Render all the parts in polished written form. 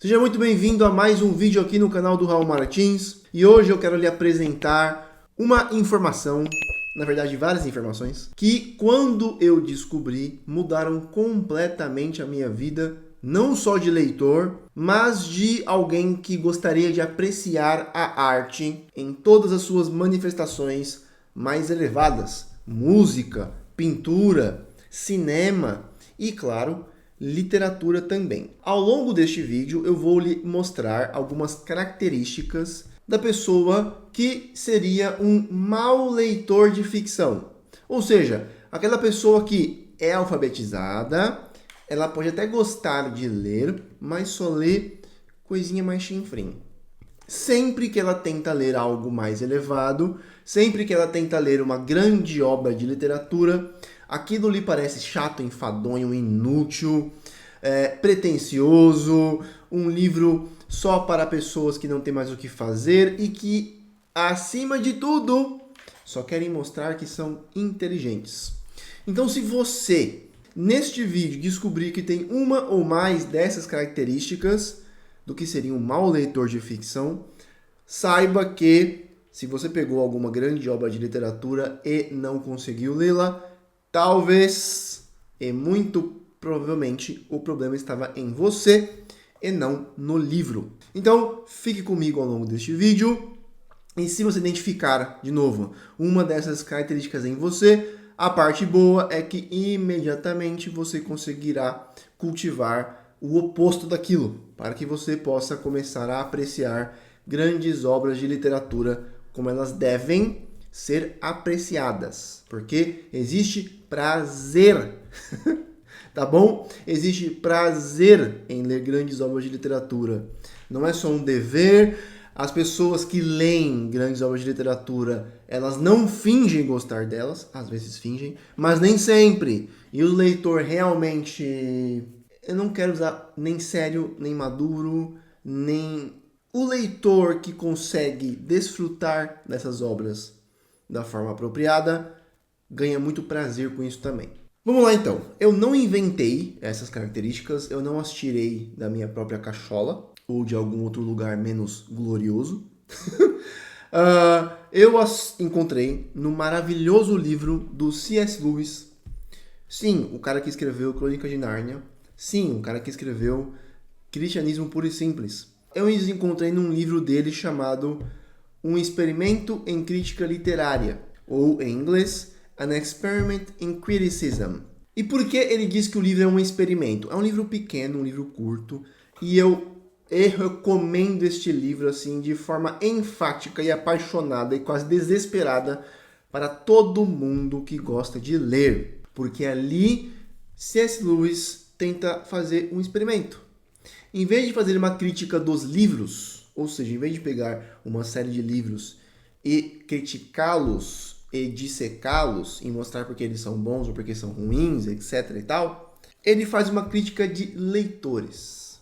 Seja muito bem-vindo a mais um vídeo aqui no canal do Raul Martins. E hoje eu quero lhe apresentar uma informação, na verdade várias informações, que quando eu descobri mudaram completamente a minha vida, não só de leitor, mas de alguém que gostaria de apreciar a arte em todas as suas manifestações mais elevadas. Música, pintura, cinema e, claro, literatura também. Ao longo deste vídeo eu vou lhe mostrar algumas características da pessoa que seria um mau leitor de ficção. Ou seja, aquela pessoa que é alfabetizada, ela pode até gostar de ler, mas só lê coisinha mais chinfrim. Sempre que ela tenta ler algo mais elevado, sempre que ela tenta ler uma grande obra de literatura, aquilo lhe parece chato, enfadonho, inútil, pretensioso, um livro só para pessoas que não têm mais o que fazer e que, acima de tudo, só querem mostrar que são inteligentes. Então, se você, neste vídeo, descobrir que tem uma ou mais dessas características do que seria um mau leitor de ficção, saiba que, se você pegou alguma grande obra de literatura e não conseguiu lê-la, talvez, e muito provavelmente, o problema estava em você e não no livro. Então, fique comigo ao longo deste vídeo. E se você identificar, de novo, uma dessas características em você, a parte boa é que imediatamente você conseguirá cultivar o oposto daquilo, para que você possa começar a apreciar grandes obras de literatura como elas devem ser apreciadas, porque existe prazer, tá bom? Existe prazer em ler grandes obras de literatura. Não é só um dever. As pessoas que leem grandes obras de literatura, elas não fingem gostar delas, às vezes fingem, mas nem sempre. E o leitor realmente, eu não quero usar nem sério, nem maduro, nem o leitor que consegue desfrutar dessas obras da forma apropriada, ganha muito prazer com isso também. Vamos lá então. Eu não inventei essas características, eu não as tirei da minha própria cachola ou de algum outro lugar menos glorioso. Eu as encontrei no maravilhoso livro do C.S. Lewis. Sim, o cara que escreveu Crônica de Nárnia. Sim, o cara que escreveu Cristianismo Puro e Simples. Eu as encontrei num livro dele chamado Um Experimento em Crítica Literária, ou em inglês, An Experiment in Criticism. E por que ele diz que o livro é um experimento? É um livro pequeno, um livro curto, e eu recomendo este livro assim de forma enfática e apaixonada e quase desesperada para todo mundo que gosta de ler, porque ali C.S. Lewis tenta fazer um experimento. Em vez de fazer uma crítica dos livros, ou seja, em vez de pegar uma série de livros e criticá-los e dissecá-los e mostrar porque eles são bons ou porque são ruins, etc e tal, ele faz uma crítica de leitores.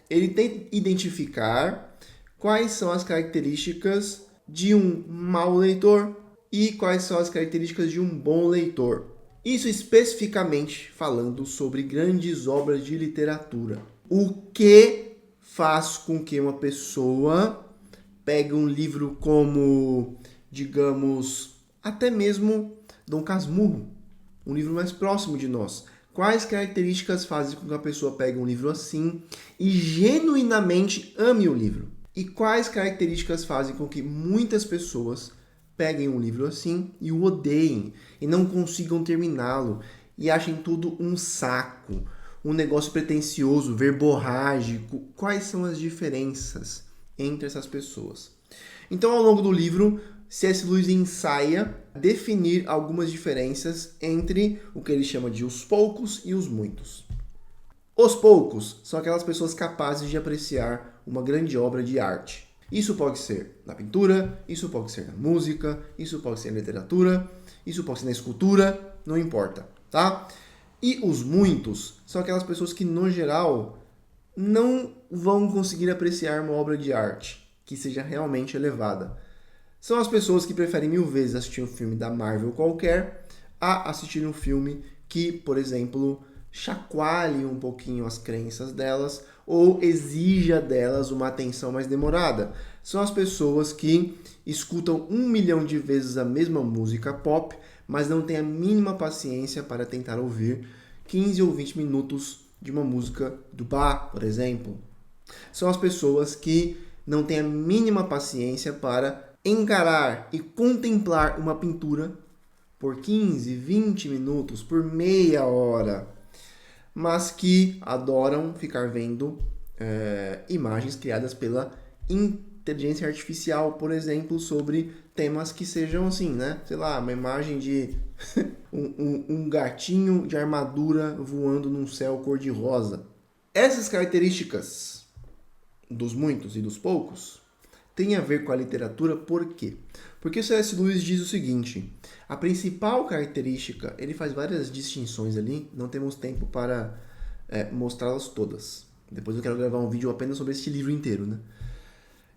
Ele tenta identificar quais são as características de um mau leitor e quais são as características de um bom leitor. Isso especificamente falando sobre grandes obras de literatura. O que faz com que uma pessoa pegue um livro como, digamos, até mesmo Dom Casmurro, um livro mais próximo de nós. Quais características fazem com que a pessoa pegue um livro assim e genuinamente ame o livro? E quais características fazem com que muitas pessoas peguem um livro assim e o odeiem e não consigam terminá-lo e achem tudo um saco, um negócio pretensioso, verborrágico? Quais são as diferenças entre essas pessoas? Então, ao longo do livro, C.S. Lewis ensaia definir algumas diferenças entre o que ele chama de os poucos e os muitos. Os poucos são aquelas pessoas capazes de apreciar uma grande obra de arte. Isso pode ser na pintura, isso pode ser na música, isso pode ser na literatura, isso pode ser na escultura, não importa, tá? E os muitos são aquelas pessoas que, no geral, não vão conseguir apreciar uma obra de arte que seja realmente elevada. São as pessoas que preferem 1000 vezes assistir um filme da Marvel qualquer a assistir um filme que, por exemplo, chacoalhe um pouquinho as crenças delas ou exija delas uma atenção mais demorada. São as pessoas que escutam 1 milhão de vezes a mesma música pop, mas não têm a mínima paciência para tentar ouvir 15 ou 20 minutos de uma música do Bach, por exemplo. São as pessoas que não têm a mínima paciência para encarar e contemplar uma pintura por 15, 20 minutos, por meia hora, mas que adoram ficar vendo imagens criadas pela inteligência artificial, por exemplo, sobre temas que sejam assim, né? Sei lá, uma imagem de um gatinho de armadura voando num céu cor-de-rosa. Essas características dos muitos e dos poucos têm a ver com a literatura, por quê? Porque o C.S. Lewis diz o seguinte: a principal característica, ele faz várias distinções ali, não temos tempo para mostrá-las todas. Depois eu quero gravar um vídeo apenas sobre este livro inteiro, né?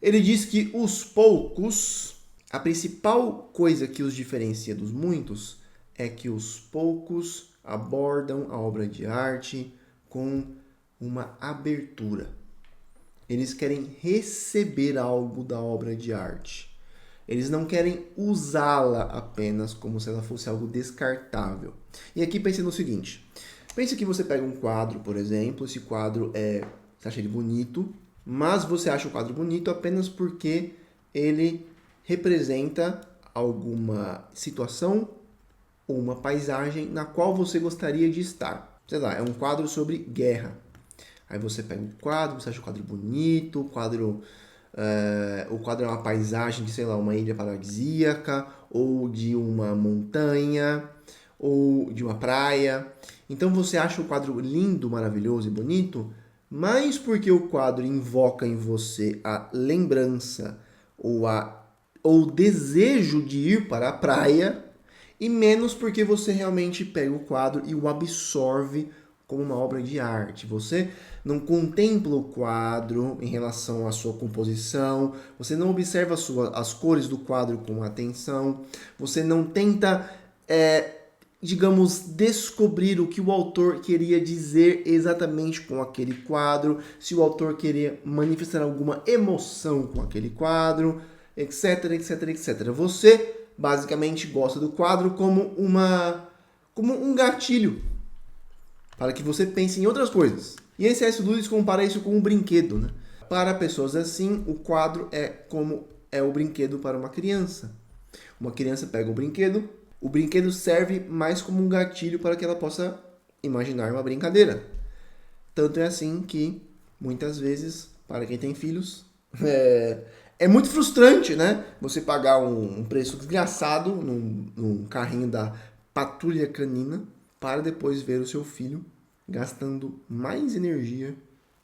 Ele diz que os poucos, a principal coisa que os diferencia dos muitos é que os poucos abordam a obra de arte com uma abertura. Eles querem receber algo da obra de arte. Eles não querem usá-la apenas como se ela fosse algo descartável. E aqui pense no seguinte. Pense que você pega um quadro, por exemplo. Esse quadro você acha ele bonito, mas você acha o quadro bonito apenas porque ele representa alguma situação ou uma paisagem na qual você gostaria de estar. Sei lá, é um quadro sobre guerra. Aí você pega um quadro, você acha o quadro bonito, o quadro é uma paisagem de, sei lá, uma ilha paradisíaca, ou de uma montanha, ou de uma praia. Então você acha o quadro lindo, maravilhoso e bonito, mais porque o quadro invoca em você a lembrança ou o desejo de ir para a praia, e menos porque você realmente pega o quadro e o absorve como uma obra de arte. Você não contempla o quadro em relação à sua composição, você não observa as cores do quadro com atenção, você não tenta, digamos, descobrir o que o autor queria dizer exatamente com aquele quadro, se o autor queria manifestar alguma emoção com aquele quadro, etc, etc, etc. Você basicamente gosta do quadro como um gatilho para que você pense em outras coisas. E esse C.S. Lewis compara isso com um brinquedo, né? Para pessoas assim, o quadro é como é o brinquedo para uma criança. Uma criança pega o brinquedo serve mais como um gatilho para que ela possa imaginar uma brincadeira. Tanto é assim que, muitas vezes, para quem tem filhos, é muito frustrante, né? Você pagar um preço desgraçado num carrinho da Patrulha Canina para depois ver o seu filho gastando mais energia,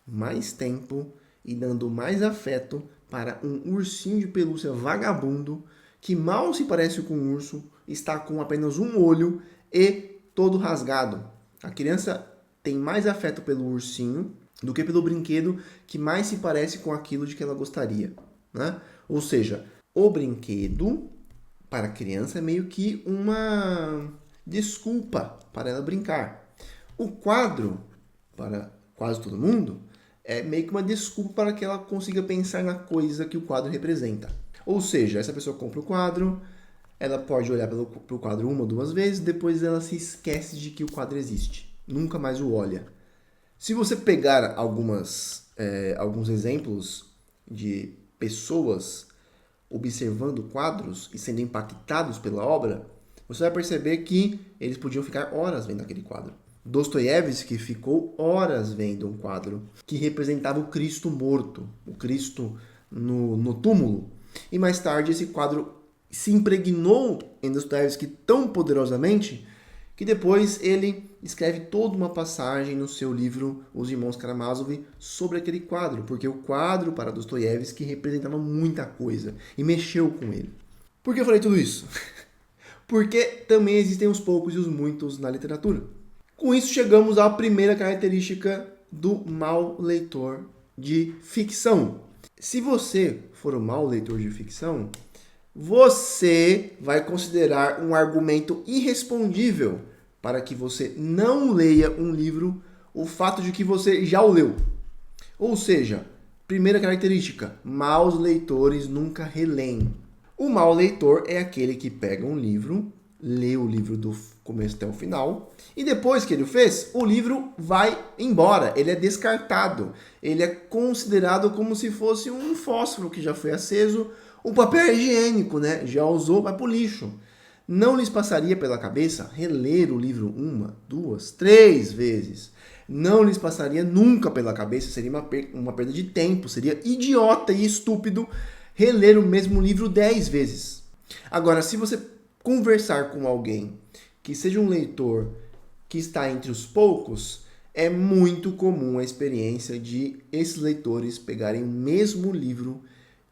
mais tempo e dando mais afeto para um ursinho de pelúcia vagabundo que mal se parece com um urso, está com apenas um olho e todo rasgado. A criança tem mais afeto pelo ursinho do que pelo brinquedo que mais se parece com aquilo de que ela gostaria, né? Ou seja, o brinquedo para a criança é meio que uma desculpa para ela brincar. O quadro, para quase todo mundo, é meio que uma desculpa para que ela consiga pensar na coisa que o quadro representa. Ou seja, essa pessoa compra o quadro, ela pode olhar para o quadro uma ou duas vezes, depois ela se esquece de que o quadro existe. Nunca mais o olha. Se você pegar alguns exemplos de pessoas observando quadros e sendo impactados pela obra, você vai perceber que eles podiam ficar horas vendo aquele quadro. Dostoiévski ficou horas vendo um quadro que representava o Cristo morto, o Cristo no túmulo. E mais tarde esse quadro se impregnou em Dostoiévski tão poderosamente que depois ele escreve toda uma passagem no seu livro Os Irmãos Karamazov sobre aquele quadro, porque o quadro para Dostoiévski representava muita coisa e mexeu com ele. Por que eu falei tudo isso? Porque também existem os poucos e os muitos na literatura. Com isso chegamos à primeira característica do mau leitor de ficção. Se você for um mau leitor de ficção, você vai considerar um argumento irrespondível para que você não leia um livro o fato de que você já o leu. Ou seja, primeira característica, maus leitores nunca releem. O mau leitor é aquele que pega um livro, lê o livro do começo até o final, e depois que ele fez, o livro vai embora, ele é descartado, ele é considerado como se fosse um fósforo que já foi aceso, um papel higiênico, né? Já usou, vai pro lixo. Não lhes passaria pela cabeça reler o livro 1, 2, 3 vezes. Não lhes passaria nunca pela cabeça, seria uma perda de tempo, seria idiota e estúpido reler o mesmo livro 10 vezes. Agora, se você conversar com alguém que seja um leitor que está entre os poucos, é muito comum a experiência de esses leitores pegarem o mesmo livro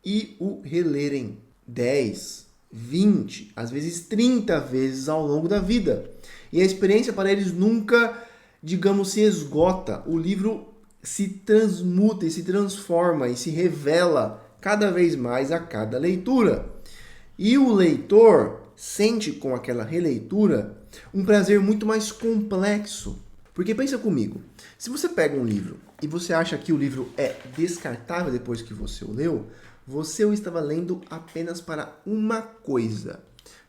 e o relerem 10, 20, às vezes 30 vezes ao longo da vida. E a experiência para eles nunca, digamos, se esgota. O livro se transmuta e se transforma e se revela cada vez mais a cada leitura. E o leitor sente com aquela releitura um prazer muito mais complexo. Porque pensa comigo, se você pega um livro e você acha que o livro é descartável depois que você o leu, você o estava lendo apenas para uma coisa.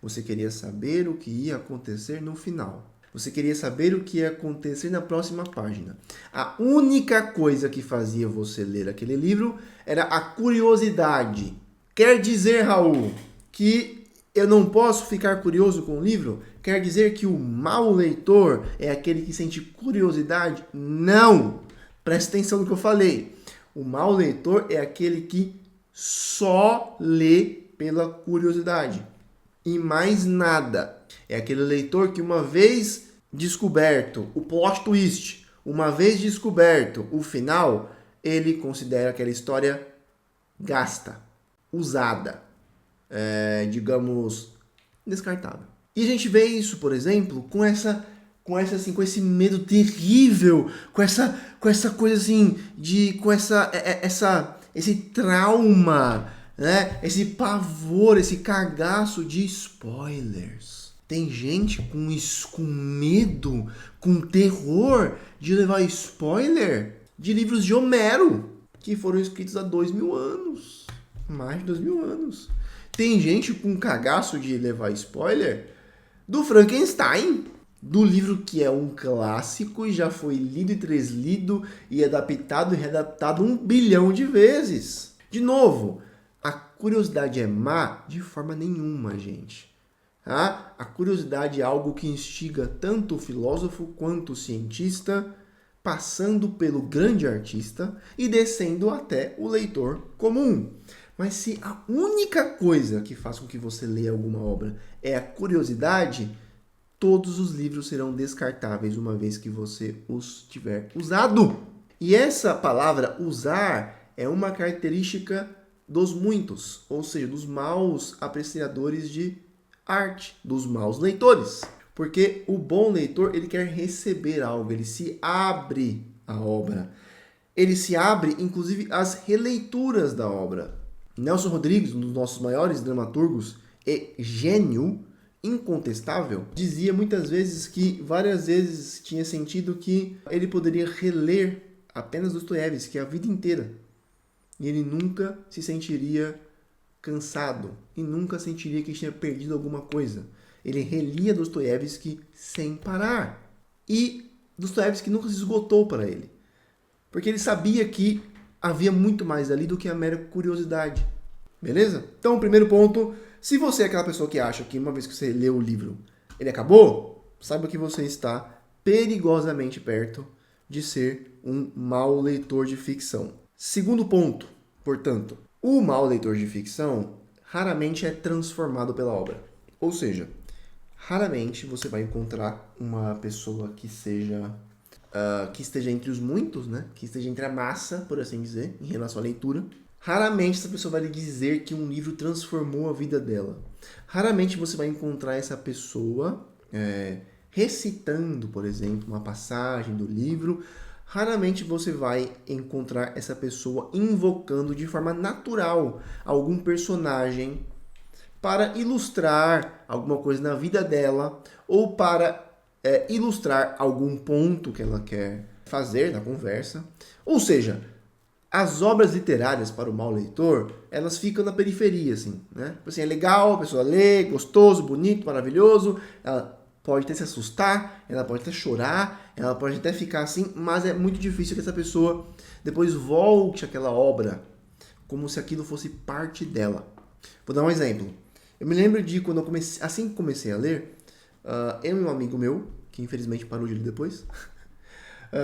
Você queria saber o que ia acontecer no final. Você queria saber o que ia acontecer na próxima página. A única coisa que fazia você ler aquele livro era a curiosidade. Quer dizer, Raul, que eu não posso ficar curioso com o livro? Quer dizer que o mau leitor é aquele que sente curiosidade? Não! Presta atenção no que eu falei. O mau leitor é aquele que só lê pela curiosidade. E mais nada. É aquele leitor que uma vez descoberto o plot twist, uma vez descoberto o final, ele considera aquela história gasta, usada, digamos, descartável. E a gente vê isso, por exemplo, com esse medo terrível, com essa coisa assim, esse trauma, né? Esse pavor, esse cagaço de spoilers. Tem gente com medo, com terror de levar spoiler de livros de Homero, que foram escritos há 2000 anos. Mais de 2000 anos. Tem gente com cagaço de levar spoiler do Frankenstein, do livro que é um clássico e já foi lido e translido e adaptado e readaptado 1 bilhão de vezes. De novo, a curiosidade é má de forma nenhuma, gente. Tá? A curiosidade é algo que instiga tanto o filósofo quanto o cientista, passando pelo grande artista e descendo até o leitor comum. Mas se a única coisa que faz com que você leia alguma obra é a curiosidade, todos os livros serão descartáveis uma vez que você os tiver usado. E essa palavra usar é uma característica dos muitos, ou seja, dos maus apreciadores de arte, dos maus leitores. Porque o bom leitor, ele quer receber algo, ele se abre à obra. Ele se abre, inclusive, às releituras da obra. Nelson Rodrigues, um dos nossos maiores dramaturgos e gênio incontestável, dizia muitas vezes que várias vezes tinha sentido que ele poderia reler apenas Dostoiévski a vida inteira. E ele nunca se sentiria cansado e nunca sentiria que tinha perdido alguma coisa. Ele relia Dostoiévski sem parar. E Dostoiévski nunca se esgotou para ele. Porque ele sabia que havia muito mais ali do que a mera curiosidade. Beleza? Então, o primeiro ponto, se você é aquela pessoa que acha que uma vez que você leu o livro, ele acabou, saiba que você está perigosamente perto de ser um mau leitor de ficção. Segundo ponto, portanto, o mau leitor de ficção raramente é transformado pela obra. Ou seja, raramente você vai encontrar uma pessoa que esteja entre os muitos, né? Que esteja entre a massa, por assim dizer, em relação à leitura. Raramente essa pessoa vai lhe dizer que um livro transformou a vida dela. Raramente você vai encontrar essa pessoa recitando, por exemplo, uma passagem do livro. Raramente você vai encontrar essa pessoa invocando de forma natural algum personagem para ilustrar alguma coisa na vida dela ou para ilustrar algum ponto que ela quer fazer na conversa. Ou seja, As obras literárias para o mau leitor, elas ficam na periferia, assim, né? Tipo assim, é legal, a pessoa lê, gostoso, bonito, maravilhoso, ela pode até se assustar, ela pode até chorar, ela pode até ficar assim, mas é muito difícil que essa pessoa depois volte àquela obra como se aquilo fosse parte dela. Vou dar um exemplo. Eu me lembro de quando eu comecei, assim que comecei a ler, eu e um amigo meu, que infelizmente parou de ler depois,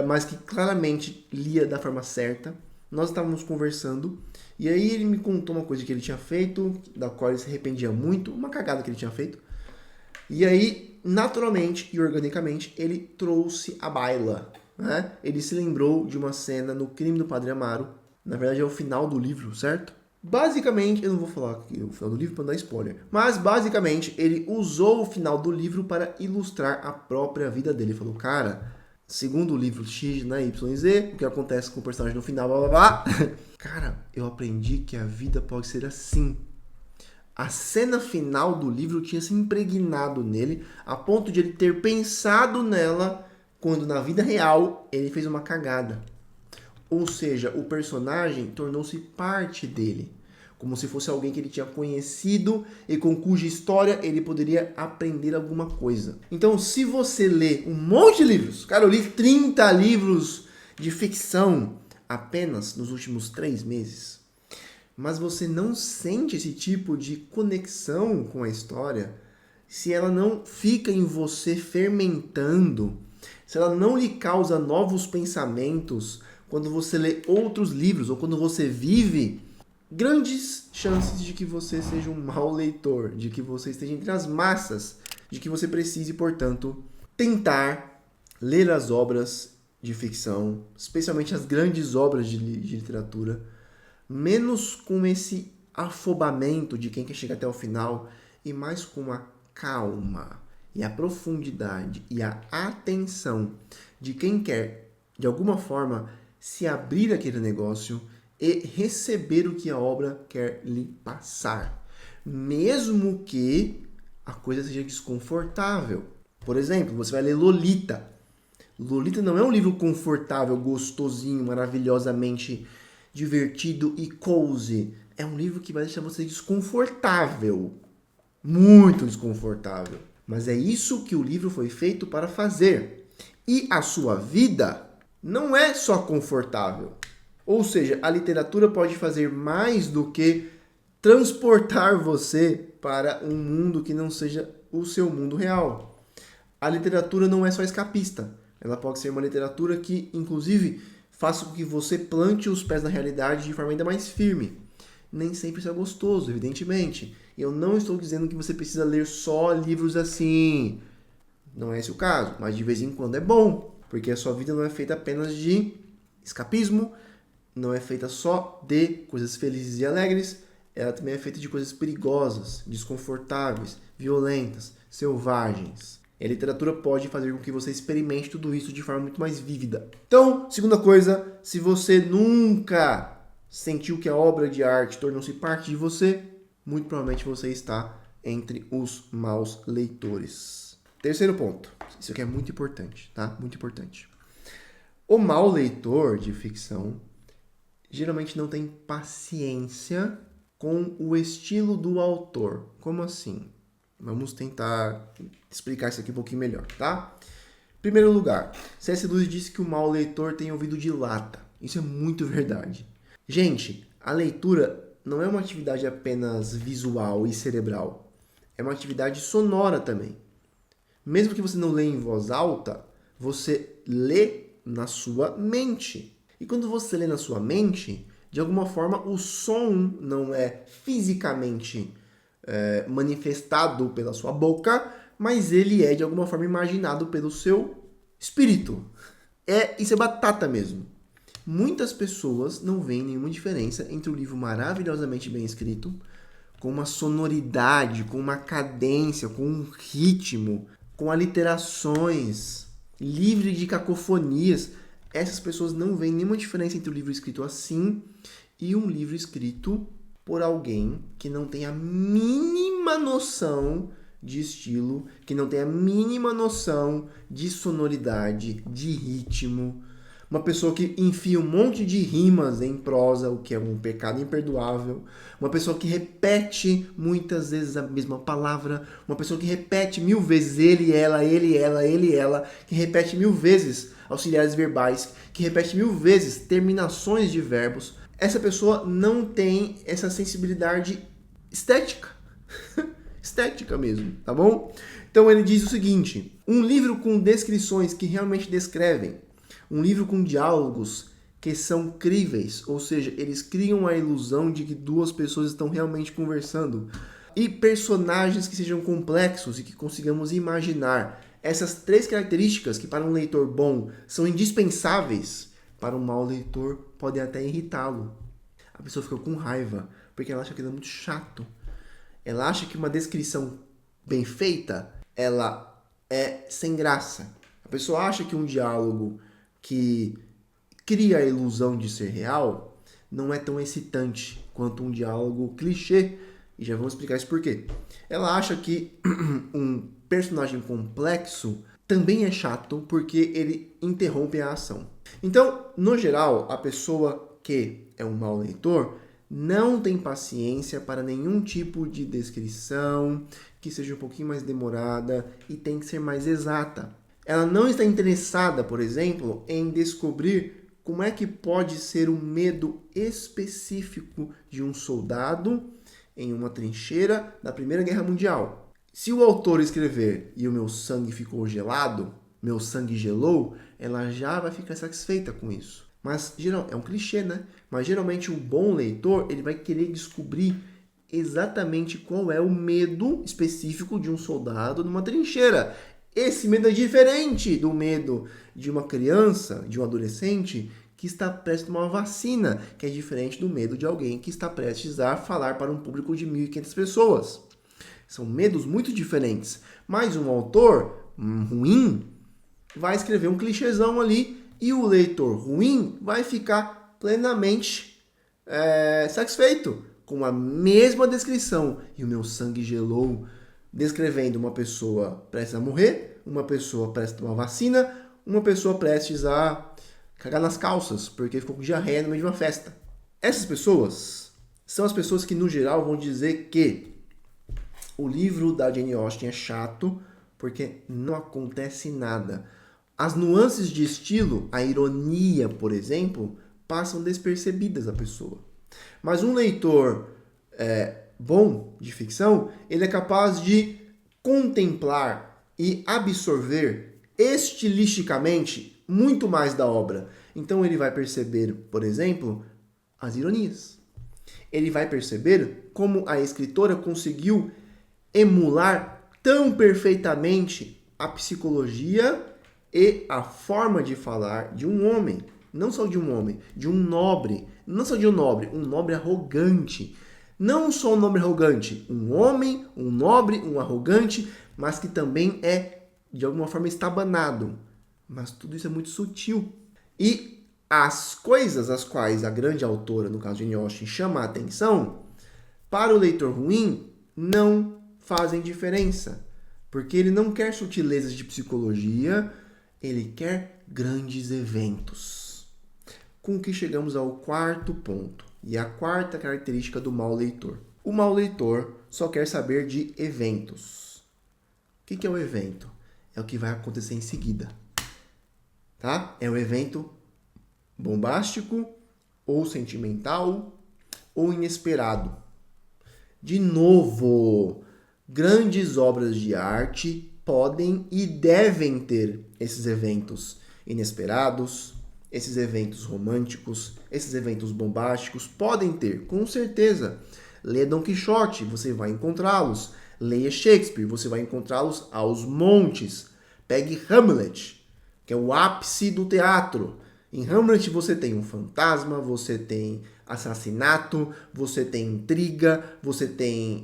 mas que claramente lia da forma certa. Nós estávamos conversando e aí ele me contou uma coisa que ele tinha feito, da qual ele se arrependia muito, uma cagada que ele tinha feito. E aí, naturalmente e organicamente, ele trouxe à baila, né? Ele se lembrou de uma cena no Crime do Padre Amaro. Na verdade, é o final do livro, certo? Basicamente, eu não vou falar aqui o final do livro para não dar spoiler, mas basicamente ele usou o final do livro para ilustrar a própria vida dele. Ele falou, cara, segundo o livro X, né, YZ, o que acontece com o personagem no final, blá blá blá. Cara, eu aprendi que a vida pode ser assim. A cena final do livro tinha se impregnado nele, a ponto de ele ter pensado nela, quando na vida real ele fez uma cagada. Ou seja, o personagem tornou-se parte dele, como se fosse alguém que ele tinha conhecido e com cuja história ele poderia aprender alguma coisa. Então, se você lê um monte de livros, cara, eu li 30 livros de ficção apenas nos últimos 3 meses, mas você não sente esse tipo de conexão com a história, se ela não fica em você fermentando, se ela não lhe causa novos pensamentos quando você lê outros livros ou quando você vive, grandes chances de que você seja um mau leitor, de que você esteja entre as massas, de que você precise, portanto, tentar ler as obras de ficção, especialmente as grandes obras de literatura, menos com esse afobamento de quem quer chegar até o final e mais com a calma e a profundidade e a atenção de quem quer, de alguma forma, se abrir aquele negócio e receber o que a obra quer lhe passar, mesmo que a coisa seja desconfortável. Por exemplo, você vai ler Lolita. Lolita não é um livro confortável, gostosinho, maravilhosamente divertido e cozy. É um livro que vai deixar você desconfortável. Muito desconfortável. Mas é isso que o livro foi feito para fazer. E a sua vida não é só confortável. Ou seja, a literatura pode fazer mais do que transportar você para um mundo que não seja o seu mundo real. A literatura não é só escapista. Ela pode ser uma literatura que, inclusive, faça com que você plante os pés na realidade de forma ainda mais firme. Nem sempre isso é gostoso, evidentemente. Eu não estou dizendo que você precisa ler só livros assim. Não é esse o caso, mas de vez em quando é bom, porque a sua vida não é feita apenas de escapismo, não é feita só de coisas felizes e alegres, ela também é feita de coisas perigosas, desconfortáveis, violentas, selvagens. E a literatura pode fazer com que você experimente tudo isso de forma muito mais vívida. Então, segunda coisa, se você nunca sentiu que a obra de arte tornou-se parte de você, muito provavelmente você está entre os maus leitores. Terceiro ponto. Isso aqui é muito importante, tá? Muito importante. O mau leitor de ficção geralmente não tem paciência com o estilo do autor. Como assim? Vamos tentar explicar isso aqui um pouquinho melhor, tá? Em primeiro lugar, C.S. Lewis disse que o mau leitor tem ouvido de lata. Isso é muito verdade. Gente, a leitura não é uma atividade apenas visual e cerebral. É uma atividade sonora também. Mesmo que você não lê em voz alta, você lê na sua mente. E quando você lê na sua mente, de alguma forma o som não é fisicamente manifestado pela sua boca, mas ele é de alguma forma imaginado pelo seu espírito. Isso é batata mesmo. Muitas pessoas não veem nenhuma diferença entre um livro maravilhosamente bem escrito, com uma sonoridade, com uma cadência, com um ritmo, com aliterações, livre de cacofonias. Essas pessoas não veem nenhuma diferença entre um livro escrito assim e um livro escrito por alguém que não tem a mínima noção de estilo, que não tem a mínima noção de sonoridade, de ritmo. Uma pessoa que enfia um monte de rimas em prosa, o que é um pecado imperdoável. Uma pessoa que repete muitas vezes a mesma palavra. Uma pessoa que repete 1000 vezes ele, ela, ele, ela. Que repete 1000 vezes auxiliares verbais. Que repete 1000 vezes terminações de verbos. Essa pessoa não tem essa sensibilidade estética. Estética mesmo, tá bom? Então ele diz o seguinte: um livro com descrições que realmente descrevem, um livro com diálogos que são críveis, ou seja, eles criam a ilusão de que duas pessoas estão realmente conversando, e personagens que sejam complexos e que consigamos imaginar. Essas 3 características que para um leitor bom são indispensáveis, para um mau leitor podem até irritá-lo. A pessoa fica com raiva, porque ela acha que é muito chato. Ela acha que uma descrição bem feita, ela é sem graça. A pessoa acha que um diálogo que cria a ilusão de ser real não é tão excitante quanto um diálogo clichê. E já vamos explicar isso por quê. Ela acha que um personagem complexo também é chato porque ele interrompe a ação. Então, no geral, a pessoa que é um mau leitor não tem paciência para nenhum tipo de descrição que seja um pouquinho mais demorada e tem que ser mais exata. Ela não está interessada, por exemplo, em descobrir como é que pode ser o medo específico de um soldado em uma trincheira da Primeira Guerra Mundial. Se o autor escrever "e o meu sangue ficou gelado", "meu sangue gelou", ela já vai ficar satisfeita com isso. Mas é um clichê, né? Mas geralmente o bom leitor, ele vai querer descobrir exatamente qual é o medo específico de um soldado numa trincheira. Esse medo é diferente do medo de uma criança, de um adolescente que está prestes a tomar uma vacina, que é diferente do medo de alguém que está prestes a falar para um público de 1.500 pessoas. São medos muito diferentes. Mas um autor ruim vai escrever um clichêzão ali e o leitor ruim vai ficar plenamente satisfeito com a mesma descrição. "E o meu sangue gelou", descrevendo uma pessoa prestes a morrer, uma pessoa prestes a tomar vacina, uma pessoa prestes a cagar nas calças porque ficou com diarreia no meio de uma festa. Essas pessoas são as pessoas que, no geral, vão dizer que o livro da Jane Austen é chato porque não acontece nada. As nuances de estilo, a ironia, por exemplo, passam despercebidas à pessoa. Mas um leitor bom de ficção, ele é capaz de contemplar e absorver estilisticamente muito mais da obra. Então ele vai perceber, por exemplo, as ironias. Ele vai perceber como a escritora conseguiu emular tão perfeitamente a psicologia e a forma de falar de um homem. Não só de um homem, de um nobre. Não só de um nobre arrogante. Não só um nobre arrogante, um homem, um nobre, um arrogante, mas que também é, de alguma forma, estabanado. Mas tudo isso é muito sutil. E as coisas às quais a grande autora, no caso de Jane Austen, chama a atenção, para o leitor ruim, não fazem diferença. Porque ele não quer sutilezas de psicologia, ele quer grandes eventos. Com que chegamos ao 4º ponto. E a 4ª característica do mau leitor. O mau leitor só quer saber de eventos. O que é o evento? É o que vai acontecer em seguida. Tá? É um evento bombástico, ou sentimental, ou inesperado. De novo, grandes obras de arte podem e devem ter esses eventos inesperados, esses eventos românticos, esses eventos bombásticos, podem ter, com certeza. Leia Dom Quixote, você vai encontrá-los. Leia Shakespeare, você vai encontrá-los aos montes. Pegue Hamlet, que é o ápice do teatro. Em Hamlet você tem um fantasma, você tem assassinato, você tem intriga, você tem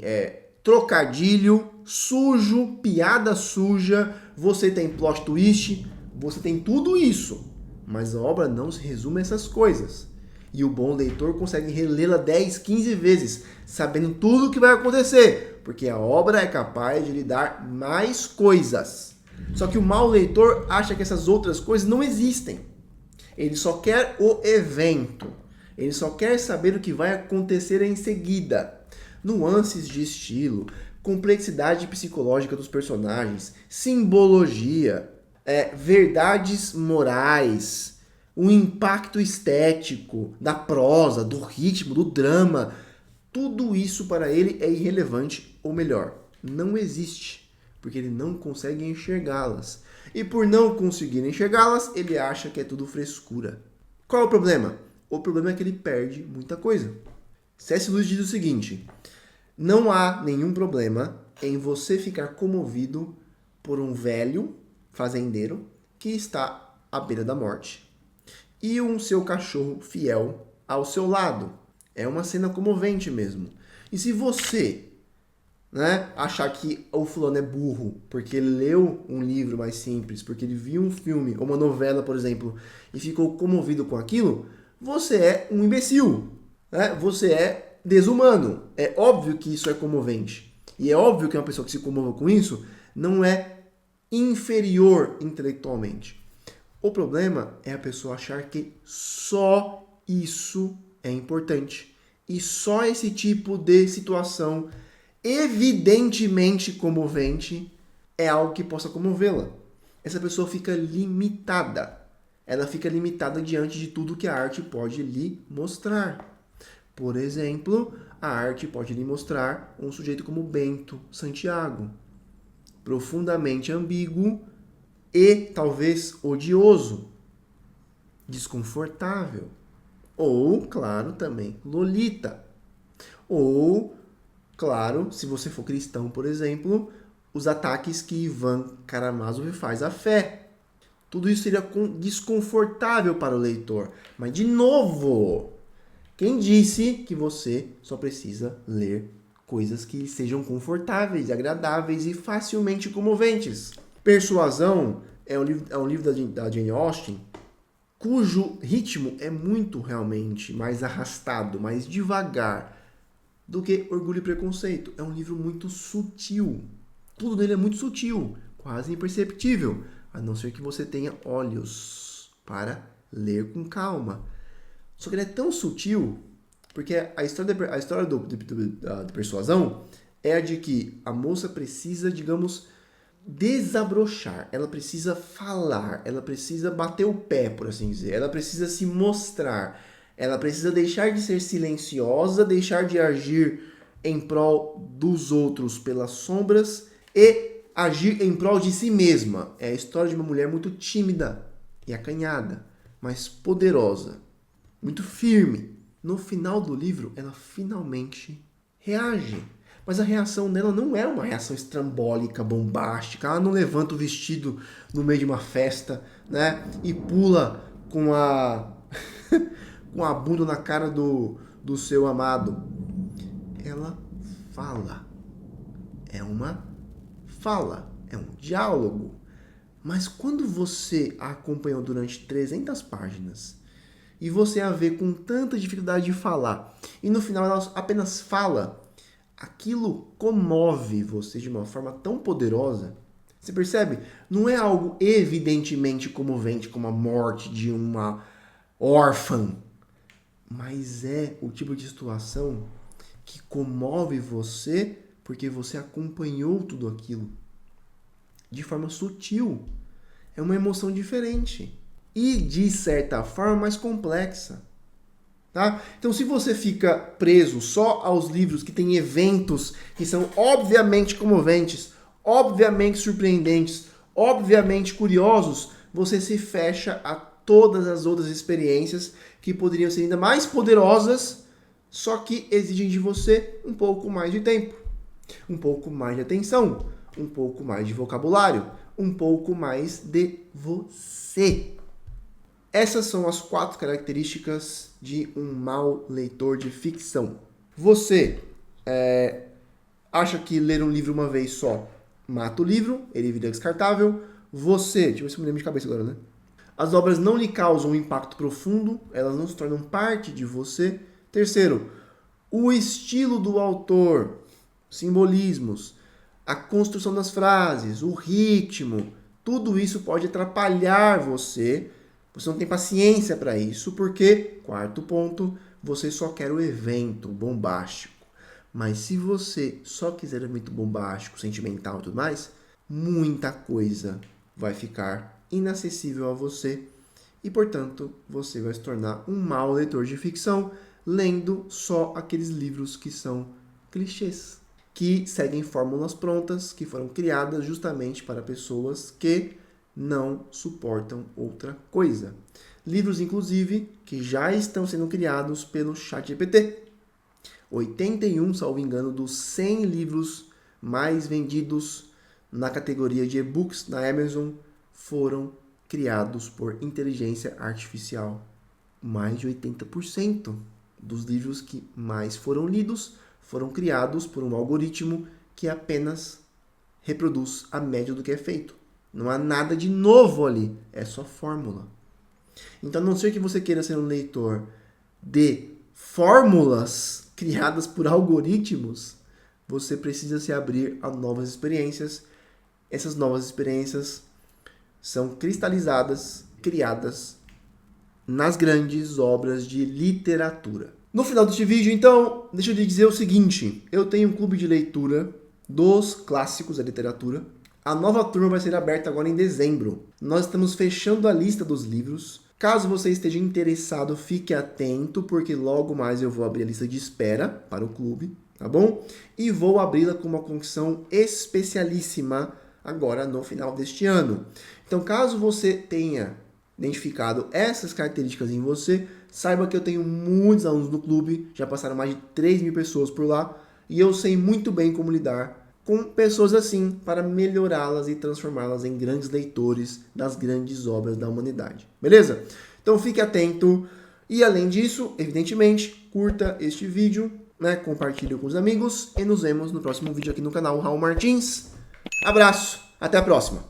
trocadilho sujo, piada suja, você tem plot twist, você tem tudo isso. Mas a obra não se resume a essas coisas. E o bom leitor consegue relê-la 10, 15 vezes, sabendo tudo o que vai acontecer, porque a obra é capaz de lhe dar mais coisas. Só que o mau leitor acha que essas outras coisas não existem. Ele só quer o evento. Ele só quer saber o que vai acontecer em seguida. Nuances de estilo, complexidade psicológica dos personagens, simbologia, verdades morais, o impacto estético da prosa, do ritmo, do drama. Tudo isso para ele é irrelevante, ou melhor, não existe, porque ele não consegue enxergá-las. E por não conseguir enxergá-las, ele acha que é tudo frescura. Qual é o problema? O problema é que ele perde muita coisa. C.S. Lewis diz o seguinte: não há nenhum problema em você ficar comovido por um velho fazendeiro que está à beira da morte e um seu cachorro fiel ao seu lado. É uma cena comovente mesmo. E se você, achar que o fulano é burro porque ele leu um livro mais simples, porque ele viu um filme ou uma novela, por exemplo, e ficou comovido com aquilo, você é um imbecil. Você é desumano. É óbvio que isso é comovente. E é óbvio que uma pessoa que se comova com isso não é inferior intelectualmente. O problema é a pessoa achar que só isso é importante. E só esse tipo de situação evidentemente comovente é algo que possa comovê-la. Essa pessoa fica limitada. Ela fica limitada diante de tudo que a arte pode lhe mostrar. Por exemplo, a arte pode lhe mostrar um sujeito como Bento Santiago, profundamente ambíguo e talvez odioso, desconfortável. Ou, claro, também Lolita. Ou, claro, se você for cristão, por exemplo, os ataques que Ivan Karamazov faz à fé. Tudo isso seria desconfortável para o leitor. Mas, de novo, quem disse que você só precisa ler coisas que sejam confortáveis, agradáveis e facilmente comoventes? Persuasão é um livro da Jane Austen, cujo ritmo é muito realmente mais arrastado, mais devagar do que Orgulho e Preconceito. É um livro muito sutil. Tudo nele é muito sutil, quase imperceptível, a não ser que você tenha olhos para ler com calma. Só que ele é tão sutil, porque a história da persuasão é a de que a moça precisa, digamos, desabrochar, ela precisa falar, ela precisa bater o pé, por assim dizer, ela precisa se mostrar, ela precisa deixar de ser silenciosa, deixar de agir em prol dos outros pelas sombras e agir em prol de si mesma. É a história de uma mulher muito tímida e acanhada, mas poderosa, muito firme. No final do livro, ela finalmente reage. Mas a reação dela não é uma reação estrambólica, bombástica. Ela não levanta o vestido no meio de uma festa, e pula com a com a bunda na cara do seu amado. Ela fala. É uma fala, é um diálogo. Mas quando você a acompanhou durante 300 páginas e você a vê com tanta dificuldade de falar e no final ela apenas fala, aquilo comove você de uma forma tão poderosa. Você percebe? Não é algo evidentemente comovente como a morte de uma órfã, mas é o tipo de situação que comove você porque você acompanhou tudo aquilo de forma sutil. É uma emoção diferente e, de certa forma, mais complexa. Tá? Então, se você fica preso só aos livros que têm eventos que são obviamente comoventes, obviamente surpreendentes, obviamente curiosos, você se fecha a todas as outras experiências que poderiam ser ainda mais poderosas, só que exigem de você um pouco mais de tempo, um pouco mais de atenção, um pouco mais de vocabulário, um pouco mais de você. Essas são as 4 características de um mau leitor de ficção. Você acha que ler um livro uma vez só mata o livro, ele vira descartável. Você, deixa eu ver se eu me lembro de cabeça agora, né? As obras não lhe causam um impacto profundo, elas não se tornam parte de você. Terceiro, o estilo do autor, simbolismos, a construção das frases, o ritmo, tudo isso pode atrapalhar você Você não tem paciência para isso, porque, quarto ponto, você só quer o evento bombástico. Mas se você só quiser evento bombástico, sentimental e tudo mais, muita coisa vai ficar inacessível a você e, portanto, você vai se tornar um mau leitor de ficção, lendo só aqueles livros que são clichês, que seguem fórmulas prontas, que foram criadas justamente para pessoas que não suportam outra coisa. Livros, inclusive, que já estão sendo criados pelo ChatGPT. 81, salvo engano, dos 100 livros mais vendidos na categoria de e-books na Amazon foram criados por inteligência artificial. Mais de 80% dos livros que mais foram lidos foram criados por um algoritmo que apenas reproduz a média do que é feito. Não há nada de novo ali, é só fórmula. Então, a não ser que você queira ser um leitor de fórmulas criadas por algoritmos, você precisa se abrir a novas experiências. Essas novas experiências são cristalizadas, criadas nas grandes obras de literatura. No final deste vídeo, então, deixa eu lhe dizer o seguinte. Eu tenho um clube de leitura dos clássicos da literatura. A nova turma vai ser aberta agora em dezembro. Nós estamos fechando a lista dos livros. Caso você esteja interessado, fique atento, porque logo mais eu vou abrir a lista de espera para o clube, tá bom? E vou abri-la com uma condição especialíssima agora no final deste ano. Então, caso você tenha identificado essas características em você, saiba que eu tenho muitos alunos no clube, já passaram mais de 3.000 pessoas por lá, e eu sei muito bem como lidar com pessoas assim, para melhorá-las e transformá-las em grandes leitores das grandes obras da humanidade. Beleza? Então fique atento. E além disso, evidentemente, curta este vídeo, né? Compartilhe com os amigos e nos vemos no próximo vídeo aqui no canal Raul Martins. Abraço, até a próxima!